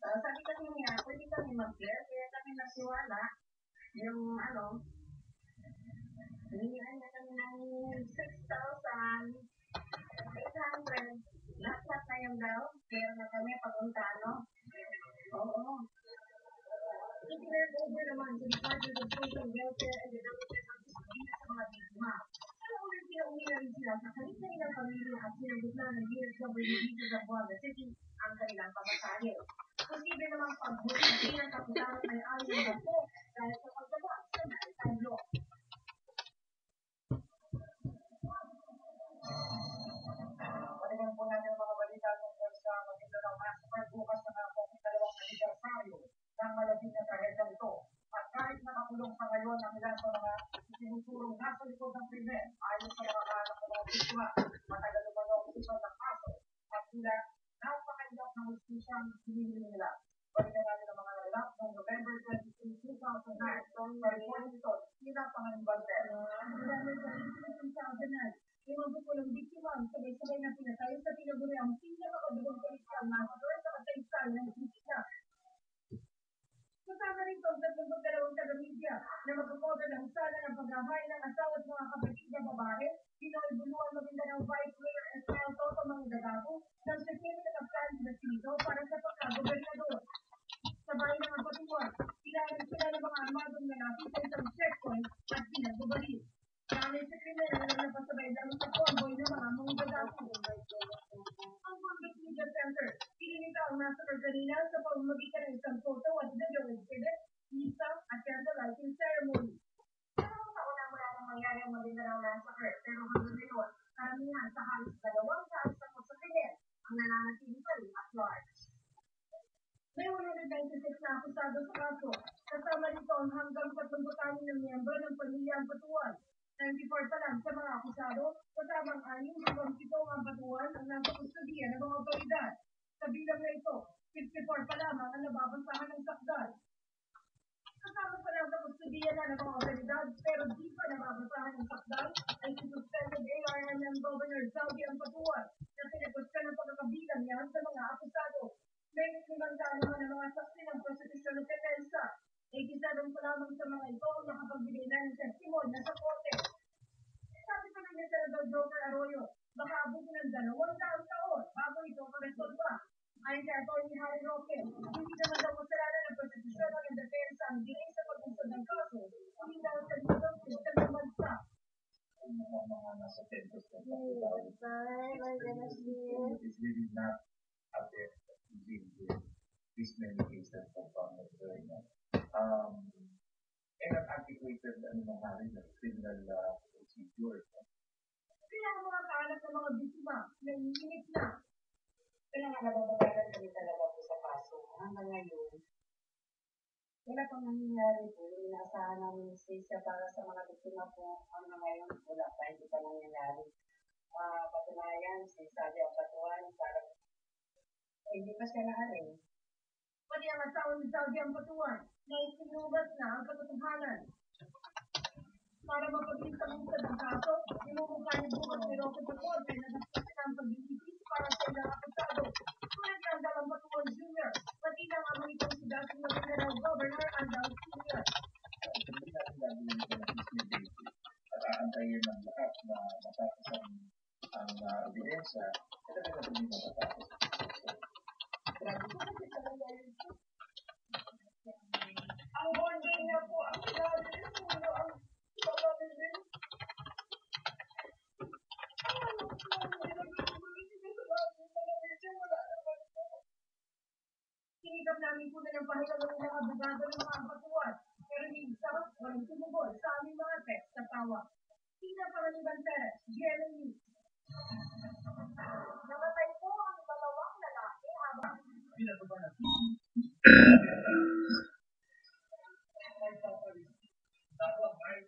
Sabi kasi niya, pwede kami mag-get, kaya kami nagsiwala. Yung hinihingan niya kami ng 6,800. Lahat na yung daw. Kaya na kami papunta, no? Oo. I-turn over naman sa Department of Social Welfare and Development ang disiplina sa mga biktima. Pero ulit pinauwi na rin sila sa kanilang pamilya at sinagot na ng DSWD sa Buanga City ang kanilang pamasahe. Posible namang pagbukti ng kapitan at may-ari ng bangko dahil sa paggawa sa maritime law. Balikan po natin ang mga balita tungkol sa Maguindanao Massacre. Bukas na nga po ang ikalawang anibersaryo ng malapit na trahedya nito. At kahit nakakulong sa ngayon ang ilan sa mga isinusurong nasa likod ng krimen, ayon sa mga anak ng mga biktima, matagal naman ang usipan ng kaso at sila napakahirap ng usipan hinihili nila. Balikan natin ang mga nagalap noong November 22, 2009. Sa report nito, sila Panganibanter. November 22, 2009. Limang po ng biktima ang sabay-sabay na pinatay sa tinaguri ang pinakabagong political massacre sa kasaysayan ng Pilipinas. Kasama rin ang 32 taga-media na magkakover ng usala ng paghahay ng asawa at mga kapatid na babae, Pinoy Buluan Maguindanao Vice Mayor Estel Toto Manggagago ng Certificate of Candidacy para sa pagkagobernador. Sa bayan ng Apatuan, kailangan sila ng mga armadong lalaki sa isang checkpoint at pinagbabalik. Dahil sa krimen na napasabay lang sa convoy ng mga manggagago. Ang Congress Media Center, pinilita ang massacre kanina sa pamamagitan ng isang photo at video exhibit, misa at candlelighting ceremony. Dalawang taon na mula nang mangyari ang Maguindanao Massacre, pero hanggang ngayon, karamihan sa halos 200 sa krimen ang nananatiling pa rin at large. May 196 na akusado sa kaso. Kasama rito ang hanggang 36 na miyembro ng pamilya ang Patuan. 94 pa lang sa mga akusado, kasamang 6 hanggang 7 ang Patuan ang nasa kustudiya ng mga otoridad. Sa bilang na ito, 54 pa lamang ang nababasahan ng sakdal. Kasama pa lang sa kustudiya na ng mga otoridad pero di pa nababasahan ng sakdal ay si suspended ARMM Governor Salvi ang Patuan na pinagpasya ng pagkakabilang niya sa mga akusado. May 5 naman ang mga saksi ng prosecution ng depensa. 87 pa lamang sa mga ito ang nakapagbigay na ng testimonya sa korte. Sabi pa rin ni Senador Joker Arroyo, baka abutin ng 200 taon bago ito maresolba. Ayon kay Atty. Harry Roque, hindi naman daw kasalanan ng prosecution ng depensa ang delay sa pag-usad ng kaso, hindi dahil sa legal system ng bansa. Ang mga nasa tempos na is really not out there this many cases of going on. And an antiquated criminal procedure. Kaya ang mga kaanak ng mga biktima, naiinit na. Kaya nga nababagalan kami talaga po sa kaso. Hanggang ngayon, wala pang nangyayari po. Yung inaasahan namin sisya para sa mga biktima po, hanggang ngayon, wala pa, hindi pa nangyayari. Patunayan, si Salvi ang Patuan, para hindi pa siya naaring. Pati ang asawa ni Salvi ang Patuan na isinubat na ang katotohanan. Para mapabilis ang usad ng kaso, imumukha ni bukas ni Roque sa korte na discusin ang pag-ibigis para sa ilang akusado. Tulad ng Dalang Patuan Jr., pati ng ama nitong si dating Maguindanao Governor Andal Sr. Hindi natin gagawin ito ng business at aantayin ng lahat na matapos ang ebidensya at talaga hindi matatapos. Grabe ko kasi talaga yun. Ang bonding niya po, ang sinabi niya po, ang pagkakas din. Sinikap namin po na ng pahilang ng ilang abogado ng mga Patuan, pero minsan, walang tumugol sa aming mga text sa tawa. Tina Panganibanter, GMA News. Namatay po ang 2 lalaki habang pinatuban na dapat ay